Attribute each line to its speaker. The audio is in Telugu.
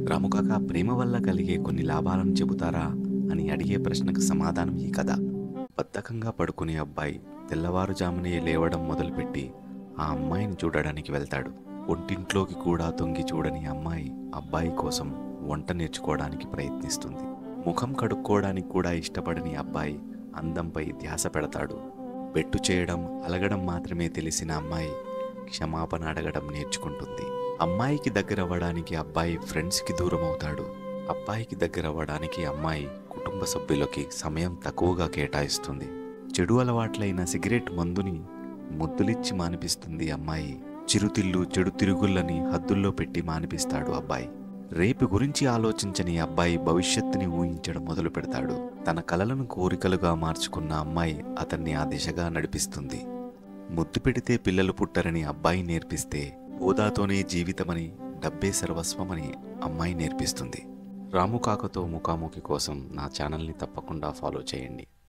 Speaker 1: రాముకాక ప్రేమ వల్ల కలిగే కొన్ని లాభాలను చెబుతారా అని అడిగే ప్రశ్నకు సమాధానం ఈ కథ. బద్ధకంగా పడుకునే అబ్బాయి తెల్లవారుజామునే లేవడం మొదలుపెట్టి ఆ అమ్మాయిని చూడడానికి వెళ్తాడు. ఒంటింట్లోకి కూడా తొంగి చూడని అమ్మాయి అబ్బాయి కోసం వంట నేర్చుకోవడానికి ప్రయత్నిస్తుంది. ముఖం కడుక్కోవడానికి కూడా ఇష్టపడని అబ్బాయి అందంపై ధ్యాస పెడతాడు. బెట్టు చేయడం, అలగడం మాత్రమే తెలిసిన అమ్మాయి క్షమాపణ అడగడం నేర్చుకుంటుంది. అమ్మాయికి దగ్గరవ్వడానికి అబ్బాయి ఫ్రెండ్స్కి దూరం అవుతాడు. అబ్బాయికి దగ్గరవ్వడానికి అమ్మాయి కుటుంబ సభ్యులకి సమయం తక్కువగా కేటాయిస్తుంది. చెడు అలవాట్లైన సిగరెట్ మందుని ముద్దులిచ్చి మానిపిస్తుంది అమ్మాయి. చిరుతిళ్ళు, చెడు తిరుగుళ్ళని హద్దుల్లో పెట్టి మానిపిస్తాడు అబ్బాయి. రేపు గురించి ఆలోచించని అబ్బాయి భవిష్యత్తుని ఊహించడం మొదలు పెడతాడు. తన కలలను కోరికలుగా మార్చుకున్న అమ్మాయి అతన్ని ఆ దిశగా నడిపిస్తుంది. ముద్దు పెడితే పిల్లలు పుట్టరని అబ్బాయి నేర్పిస్తే, హోదాతోనే జీవితమని, డబ్బే సర్వస్వమని అమ్మాయి నేర్పిస్తుంది. రాముకాకతో ముఖాముఖి కోసం నా ఛానల్ని తప్పకుండా ఫాలో చేయండి.